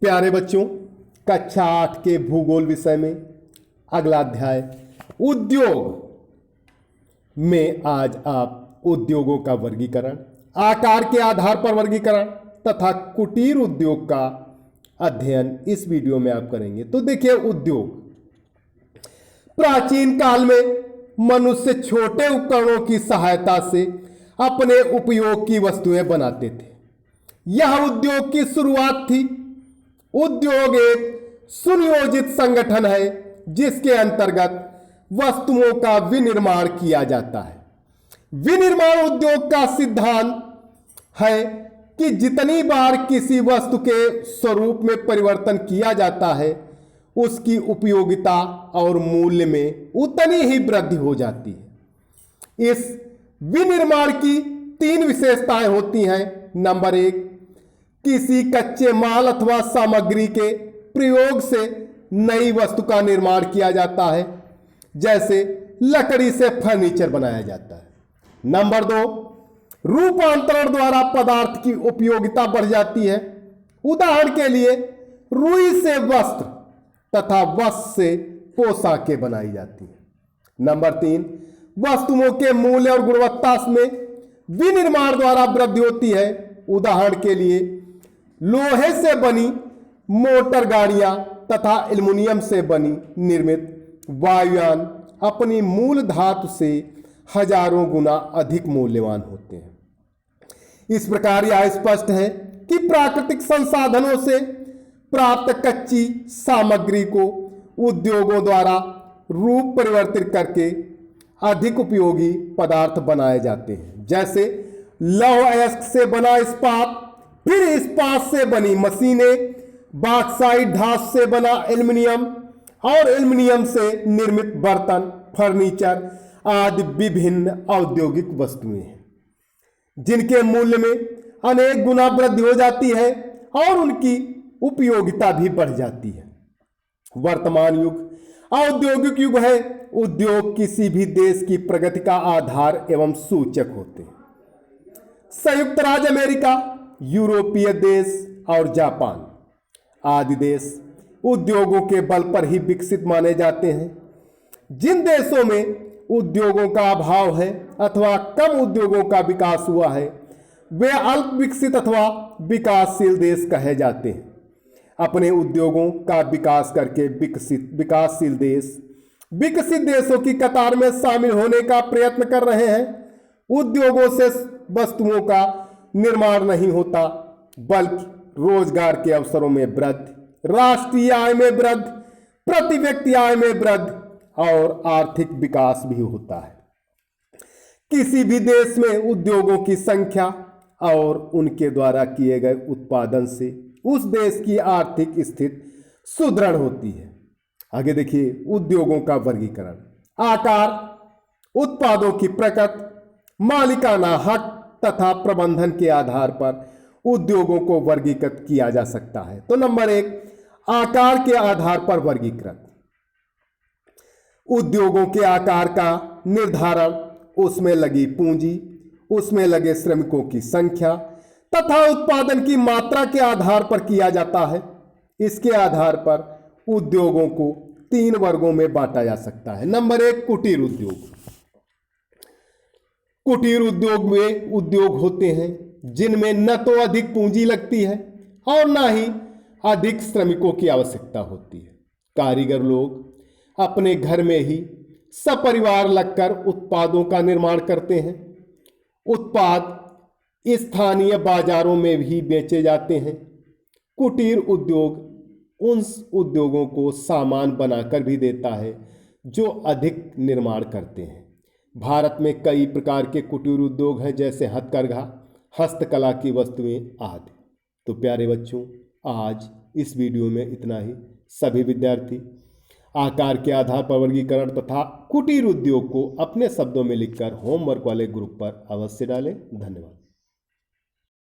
प्यारे बच्चों, कक्षा 8 के भूगोल विषय में अगला अध्याय उद्योग में आज आप उद्योगों का वर्गीकरण, आकार के आधार पर वर्गीकरण तथा कुटीर उद्योग का अध्ययन इस वीडियो में आप करेंगे। तो देखिए, उद्योग प्राचीन काल में मनुष्य छोटे उपकरणों की सहायता से अपने उपयोग की वस्तुएं बनाते थे। यह उद्योग की शुरुआत थी। उद्योग एक सुनियोजित संगठन है जिसके अंतर्गत वस्तुओं का विनिर्माण किया जाता है। विनिर्माण उद्योग का सिद्धांत है कि जितनी बार किसी वस्तु के स्वरूप में परिवर्तन किया जाता है, उसकी उपयोगिता और मूल्य में उतनी ही वृद्धि हो जाती है। इस विनिर्माण की 3 विशेषताएं होती हैं। नंबर 1, किसी कच्चे माल अथवा सामग्री के प्रयोग से नई वस्तु का निर्माण किया जाता है, जैसे लकड़ी से फर्नीचर बनाया जाता है। नंबर 2, रूपांतरण द्वारा पदार्थ की उपयोगिता बढ़ जाती है। उदाहरण के लिए रुई से वस्त्र तथा वस्त्र से पोशाकें बनाई जाती हैं। नंबर 3, वस्तुओं के मूल्य और गुणवत्ता में विनिर्माण द्वारा वृद्धि होती है। उदाहरण के लिए लोहे से बनी मोटर गाड़ियां तथा एल्युमिनियम से बनी निर्मित वायुयान अपनी मूल धातु से हजारों गुना अधिक मूल्यवान होते हैं। इस प्रकार यह स्पष्ट है कि प्राकृतिक संसाधनों से प्राप्त कच्ची सामग्री को उद्योगों द्वारा रूप परिवर्तित करके अधिक उपयोगी पदार्थ बनाए जाते हैं, जैसे लौह अयस्क से बना इस्पात, फिर इस्पात से बनी मशीनें, बॉक्साइट धातु से बना एल्युमिनियम और एल्युमिनियम से निर्मित बर्तन, फर्नीचर आदि विभिन्न औद्योगिक वस्तुएं हैं, जिनके मूल्य में अनेक गुना वृद्धि हो जाती है और उनकी उपयोगिता भी बढ़ जाती है। वर्तमान युग औद्योगिक युग है। उद्योग किसी भी देश की प्रगति का आधार एवं सूचक होते हैं। संयुक्त राज्य अमेरिका, यूरोपीय देश और जापान आदि देश उद्योगों के बल पर ही विकसित माने जाते हैं। जिन देशों में उद्योगों का अभाव है अथवा कम उद्योगों का विकास हुआ है, वे अल्प विकसित अथवा विकासशील देश कहे जाते हैं। अपने उद्योगों का विकास करके विकासशील देश विकसित देशों की कतार में शामिल होने का प्रयत्न कर रहे हैं। उद्योगों से वस्तुओं का निर्माण नहीं होता, बल्कि रोजगार के अवसरों में वृद्धि, राष्ट्रीय आय में वृद्धि, प्रति व्यक्ति आय में वृद्धि और आर्थिक विकास भी होता है। किसी भी देश में उद्योगों की संख्या और उनके द्वारा किए गए उत्पादन से उस देश की आर्थिक स्थिति सुदृढ़ होती है। आगे देखिए, उद्योगों का वर्गीकरण। आकार, उत्पादों की प्रकृति, मालिकाना हक तथा प्रबंधन के आधार पर उद्योगों को वर्गीकृत किया जा सकता है। तो नंबर 1, आकार के आधार पर वर्गीकृत। उद्योगों के आकार का निर्धारण उसमें लगी पूंजी, उसमें लगे श्रमिकों की संख्या तथा उत्पादन की मात्रा के आधार पर किया जाता है। इसके आधार पर उद्योगों को 3 वर्गों में बांटा जा सकता है। नंबर 1, कुटीर उद्योग। कुटीर उद्योग वे उद्योग होते हैं जिनमें न तो अधिक पूंजी लगती है और न ही अधिक श्रमिकों की आवश्यकता होती है। कारीगर लोग अपने घर में ही सपरिवार लगकर उत्पादों का निर्माण करते हैं। उत्पाद स्थानीय बाजारों में भी बेचे जाते हैं। कुटीर उद्योग उन उद्योगों को सामान बनाकर भी देता है जो अधिक निर्माण करते हैं। भारत में कई प्रकार के कुटीर उद्योग हैं, जैसे हथकरघा, हस्तकला की वस्तुएं आदि। तो प्यारे बच्चों, आज इस वीडियो में इतना ही। सभी विद्यार्थी आकार के आधार पर वर्गीकरण तथा कुटीर उद्योग को अपने शब्दों में लिखकर होमवर्क वाले ग्रुप पर अवश्य डालें। धन्यवाद।